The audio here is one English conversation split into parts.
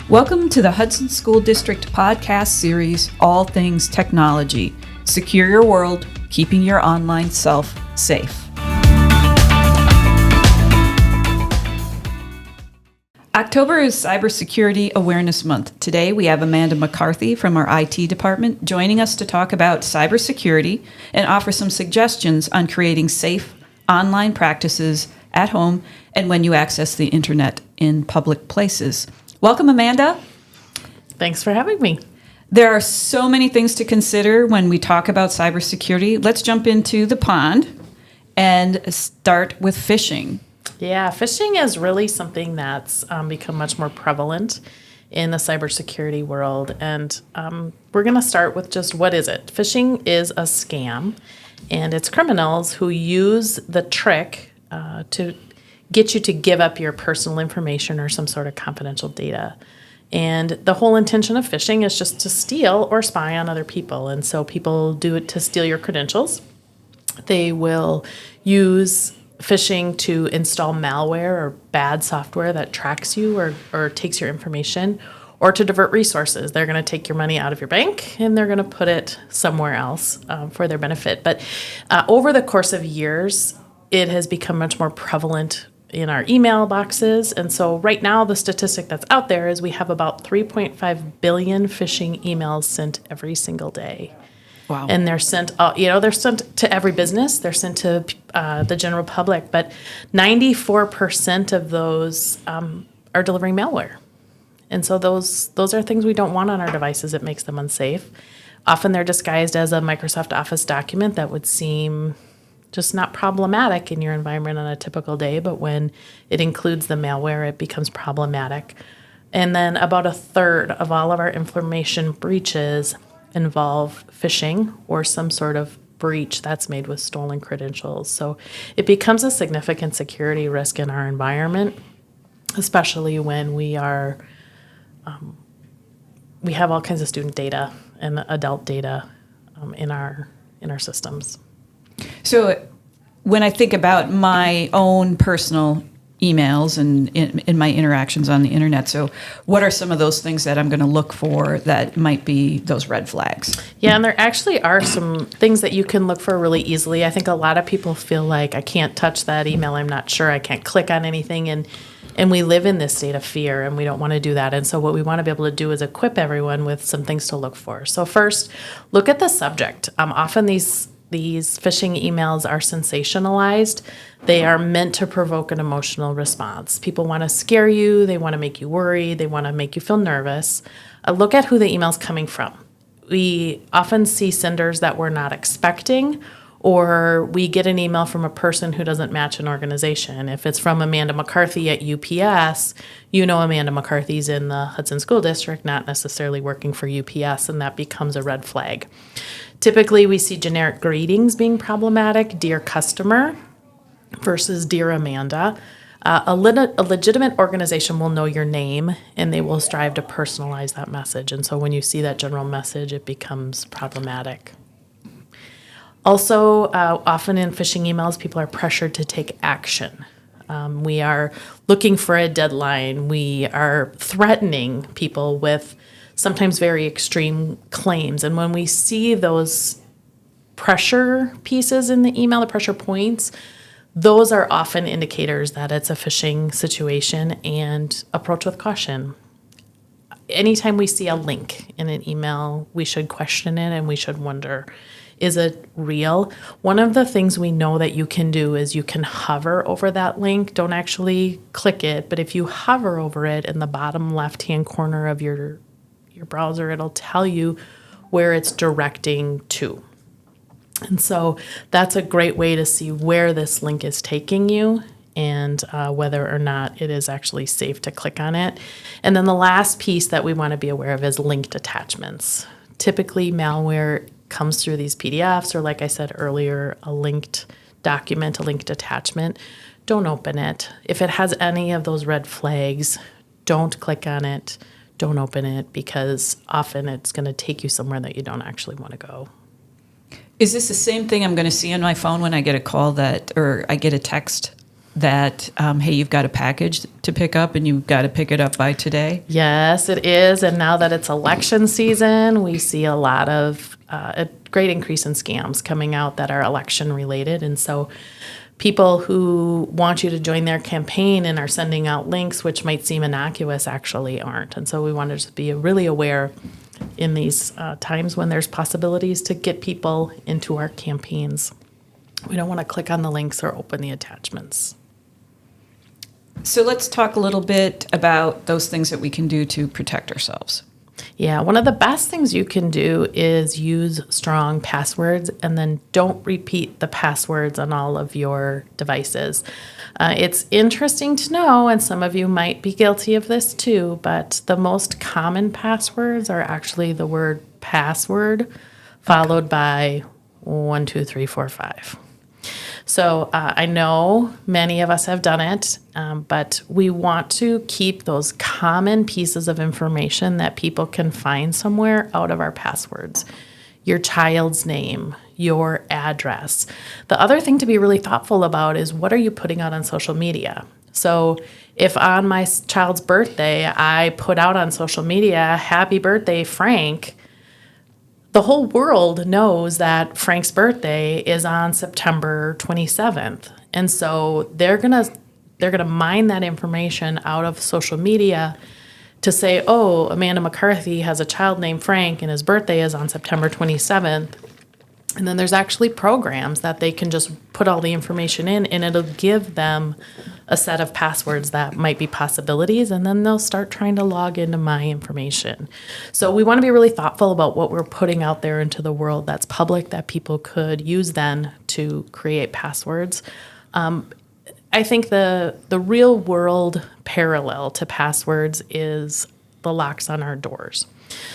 Welcome to the Hudson School District podcast series, All Things Technology. Secure your world, keeping your online self safe. October is Cybersecurity Awareness Month. Today we have Amanda McCarthy from our IT department joining us to talk about cybersecurity and offer some suggestions on creating safe online practices at home and when you access the internet in public places. Welcome, Amanda. Thanks for having me. There are so many things to consider when we talk about cybersecurity. Let's jump into the pond and start with phishing. Yeah, phishing is really something that's become much more prevalent in the cybersecurity world. And we're going to start with just what is it? Phishing is a scam, and it's criminals who use the trick to get you to give up your personal information or some sort of confidential data. And the whole intention of phishing is just to steal or spy on other people. And so people do it to steal your credentials. They will use phishing to install malware or bad software that tracks you or takes your information, or to divert resources. They're going to take your money out of your bank and they're going to put it somewhere else for their benefit. But over the course of years, it has become much more prevalent in our email boxes. And so right now, the statistic that's out there is we have about 3.5 billion phishing emails sent every single day. Wow. And they're sent, they're sent to every business. They're sent to the general public. But 94% of those are delivering malware. And so those are things we don't want on our devices. It makes them unsafe. Often they're disguised as a Microsoft Office document that would seem just not problematic in your environment on a typical day. But when it includes the malware, it becomes problematic. And then about a third of all of our information breaches involve phishing or some sort of breach that's made with stolen credentials. So it becomes a significant security risk in our environment, especially when we have all kinds of student data and adult data in our systems. So when I think about my own personal emails and in my interactions on the internet, so what are some of those things that I'm going to look for that might be those red flags? Yeah, and there actually are some things that you can look for really easily. I think a lot of people feel like, I can't touch that email, I'm not sure, I can't click on anything, and we live in this state of fear, and we don't want to do that. And so what we want to be able to do is equip everyone with some things to look for. So first, look at the subject. Often these phishing emails are sensationalized. They are meant to provoke an emotional response. People want to scare you. They want to make you worry. They want to make you feel nervous. Look at who the email's coming from. We often see senders that we're not expecting, or we get an email from a person who doesn't match an organization. If it's from Amanda McCarthy at UPS, you know Amanda McCarthy's in the Hudson School District, not necessarily working for UPS, and that becomes a red flag. Typically, we see generic greetings being problematic, dear customer versus dear Amanda. A legitimate organization will know your name, and they will strive to personalize that message. And so when you see that general message, it becomes problematic. Also, often in phishing emails, people are pressured to take action. We are looking for a deadline. We are threatening people with sometimes very extreme claims. And when we see those pressure pieces in the email, the pressure points, those are often indicators that it's a phishing situation, and approach with caution. Anytime we see a link in an email, we should question it and we should wonder, is it real? One of the things we know that you can do is you can hover over that link. Don't actually click it, but if you hover over it in the bottom left-hand corner of your browser, it'll tell you where it's directing to. And so that's a great way to see where this link is taking you and whether or not it is actually safe to click on it. And then the last piece that we want to be aware of is linked attachments. Typically, malware comes through these PDFs, or like I said earlier, a linked document, a linked attachment. Don't open it. If it has any of those red flags, don't click on it. Don't open it, because often it's going to take you somewhere that you don't actually want to go. Is this the same thing I'm going to see on my phone when I get a call or I get a text that, hey, you've got a package to pick up and you've got to pick it up by today? Yes, it is. And now that it's election season, we see a lot of a great increase in scams coming out that are election related. And so people who want you to join their campaign and are sending out links, which might seem innocuous, actually aren't. And so we want to just be really aware in these times when there's possibilities to get people into our campaigns. We don't want to click on the links or open the attachments. So let's talk a little bit about those things that we can do to protect ourselves. Yeah, one of the best things you can do is use strong passwords and then don't repeat the passwords on all of your devices. It's interesting to know, and some of you might be guilty of this too, but the most common passwords are actually the word password followed by 1, 2, 3, 4, 5. So I know many of us have done it, but we want to keep those common pieces of information that people can find somewhere out of our passwords. Your child's name, your address. The other thing to be really thoughtful about is what are you putting out on social media? So if on my child's birthday, I put out on social media, "Happy birthday, Frank," the whole world knows that Frank's birthday is on September 27th. And so they're going to mine that information out of social media to say, "Oh, Amanda McCarthy has a child named Frank and his birthday is on September 27th." And then there's actually programs that they can just put all the information in, and it'll give them a set of passwords that might be possibilities, and then they'll start trying to log into my information. So we want to be really thoughtful about what we're putting out there into the world that's public that people could use then to create passwords. I think the real world parallel to passwords is the locks on our doors.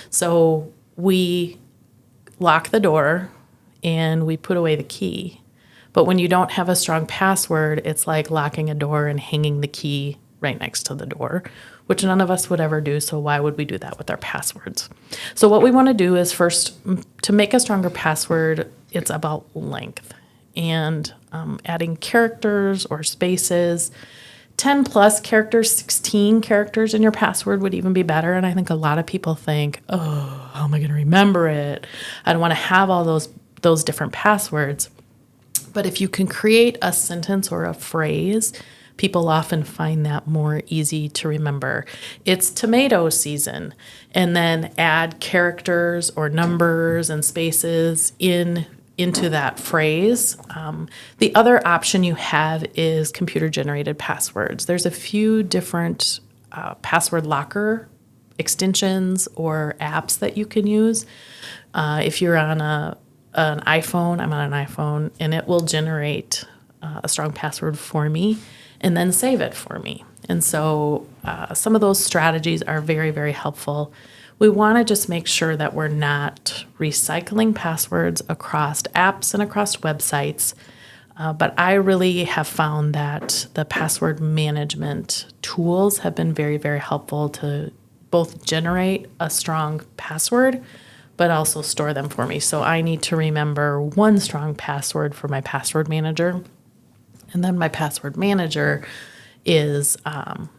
So we lock the door and we put away the key. But when you don't have a strong password, it's like locking a door and hanging the key right next to the door, which none of us would ever do. So why would we do that with our passwords? So what we want to do is first, to make a stronger password, it's about length and adding characters or spaces. 10 plus characters, 16 characters in your password would even be better. And I think a lot of people think, "Oh, how am I going to remember it? I don't want to have all those different passwords." But if you can create a sentence or a phrase, people often find that more easy to remember. It's tomato season, and then add characters or numbers and spaces into that phrase. The other option you have is computer-generated passwords. There's a few different password locker extensions or apps that you can use. If you're on an iPhone, I'm on an iPhone, and it will generate a strong password for me and then save it for me. And so some of those strategies are very, very helpful. We want to just make sure that we're not recycling passwords across apps and across websites. But I really have found that the password management tools have been very, very helpful to both generate a strong password, but also store them for me. So I need to remember one strong password for my password manager. And then my password manager is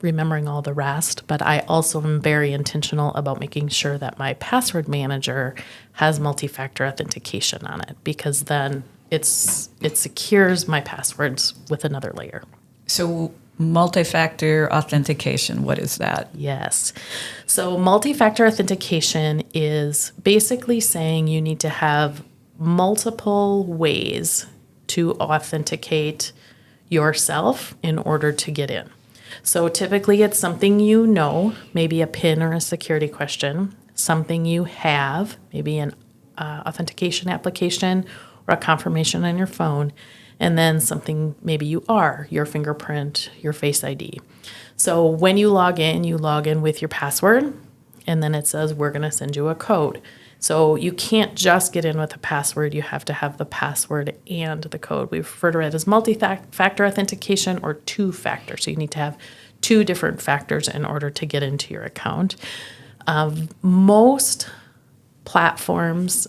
remembering all the rest. But I also am very intentional about making sure that my password manager has multi-factor authentication on it, because then it secures my passwords with another layer. So multi-factor authentication, what is that? Yes. So multi-factor authentication is basically saying you need to have multiple ways to authenticate yourself in order to get in. So typically it's something you know, maybe a PIN or a security question, something you have, maybe an authentication application or a confirmation on your phone, and then something maybe you are, your fingerprint, your Face ID. So when you log in with your password, and then it says, "We're going to send you a code." So you can't just get in with a password. You have to have the password and the code. We refer to it as multi-factor authentication or two-factor. So you need to have two different factors in order to get into your account. Most platforms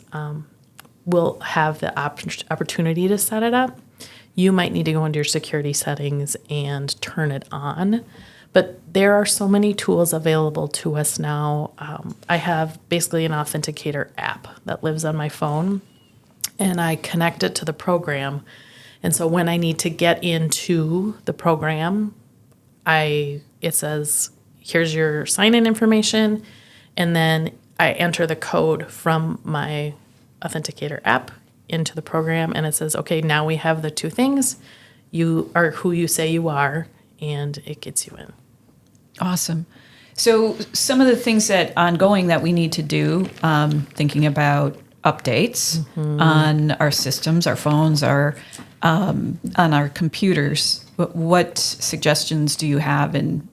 will have the opportunity to set it up. you might need to go into your security settings and turn it on. But there are so many tools available to us now. I have basically an authenticator app that lives on my phone, and I connect it to the program. And so when I need to get into the program, it says, here's your sign-in information, and then I enter the code from my authenticator app into the program, and it says, okay, now we have the two things. You are who you say you are, and it gets you in. Awesome. So some of the things that ongoing that we need to do, thinking about updates on our systems, our phones, on our computers, what suggestions do you have in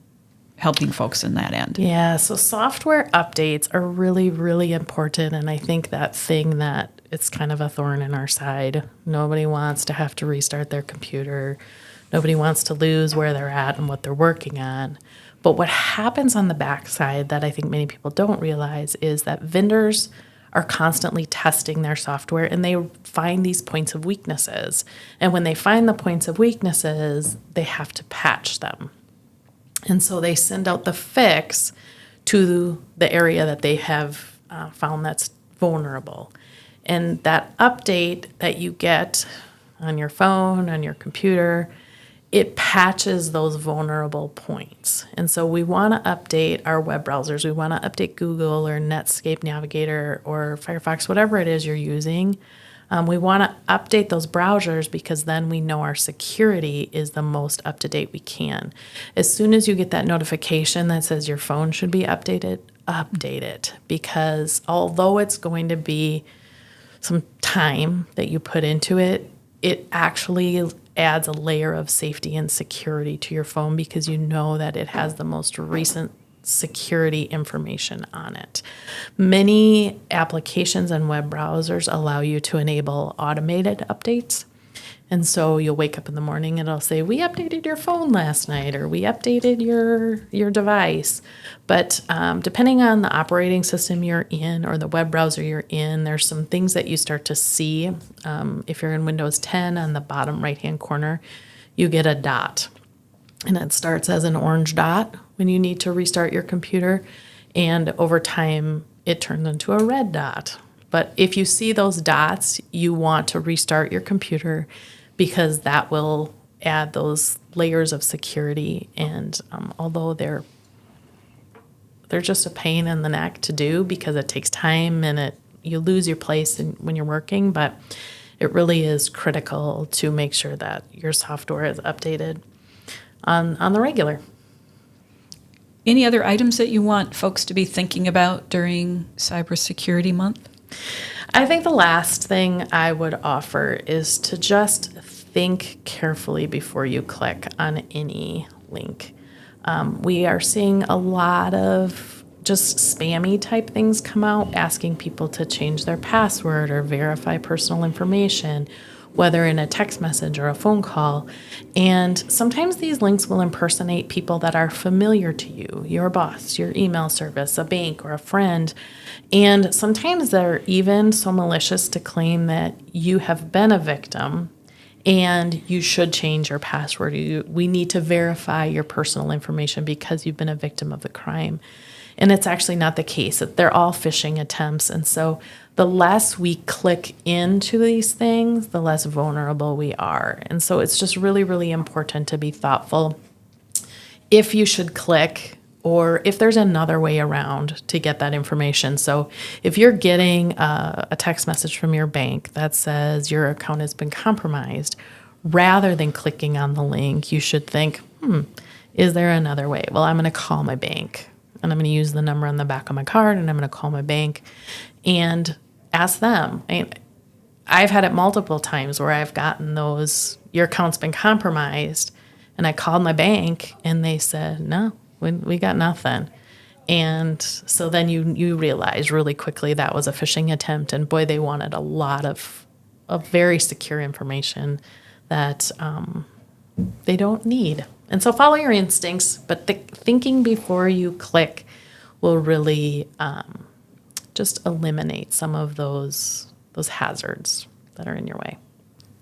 helping folks in that end? Yeah, so software updates are really, really important. And I think that thing that it's kind of a thorn in our side. Nobody wants to have to restart their computer. Nobody wants to lose where they're at and what they're working on. But what happens on the backside that I think many people don't realize is that vendors are constantly testing their software, and they find these points of weaknesses. And when they find the points of weaknesses, they have to patch them. And so they send out the fix to the area that they have found that's vulnerable. And that update that you get on your phone, on your computer, it patches those vulnerable points. And so we want to update our web browsers. We want to update Google or Netscape Navigator or Firefox, whatever it is you're using. We want to update those browsers because then we know our security is the most up-to-date we can. As soon as you get that notification that says your phone should be updated, update it. Because although it's going to be some time that you put into it, it actually adds a layer of safety and security to your phone because you know that it has the most recent security information on it. Many applications and web browsers allow you to enable automated updates. And so you'll wake up in the morning and it'll say, we updated your phone last night, or we updated your device. But depending on the operating system you're in or the web browser you're in, there's some things that you start to see. If you're in Windows 10, on the bottom right-hand corner, you get a dot. And it starts as an orange dot when you need to restart your computer. And over time, it turns into a red dot. But if you see those dots, you want to restart your computer because that will add those layers of security. And although they're just a pain in the neck to do because it takes time and you lose your place when you're working, but it really is critical to make sure that your software is updated on the regular. Any other items that you want folks to be thinking about during Cybersecurity Month? I think the last thing I would offer is to just think carefully before you click on any link. We are seeing a lot of just spammy type things come out, asking people to change their password or verify personal information, whether in a text message or a phone call. And sometimes these links will impersonate people that are familiar to you, your boss, your email service, a bank, or a friend. And sometimes they're even so malicious to claim that you have been a victim and you should change your password. We need to verify your personal information because you've been a victim of the crime. And it's actually not the case. They're all phishing attempts. And so the less we click into these things, the less vulnerable we are. And so it's just really, really important to be thoughtful if you should click or if there's another way around to get that information. So if you're getting a text message from your bank that says your account has been compromised, rather than clicking on the link, you should think, is there another way? Well, I'm going to call my bank. And I'm going to use the number on the back of my card, and I'm going to call my bank and ask them. I've had it multiple times where I've gotten those, your account's been compromised, and I called my bank, and they said, no, we got nothing. And so then you realize really quickly that was a phishing attempt, and boy, they wanted a lot of very secure information that they don't need. And so follow your instincts, but thinking before you click will really just eliminate some of those hazards that are in your way.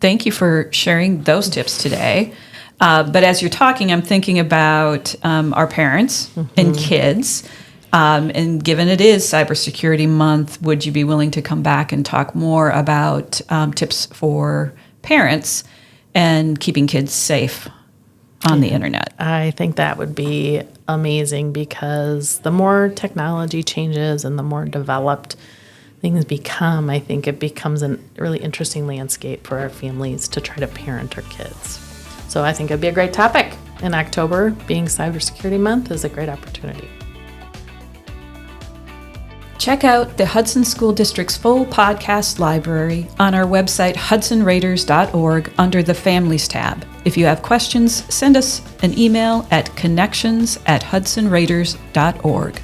thank you for sharing those tips today. But as you're talking, I'm thinking about our parents and kids. And given it is Cybersecurity Month, would you be willing to come back and talk more about tips for parents and keeping kids safe on the internet? I think that would be amazing, because the more technology changes and the more developed things become, I think it becomes a really interesting landscape for our families to try to parent our kids. So I think it'd be a great topic. In October, being Cybersecurity Month, is a great opportunity. Check out the Hudson School District's full podcast library on our website, hudsonraiders.org, under the Families tab. If you have questions, send us an email at connections@hudsonraiders.org.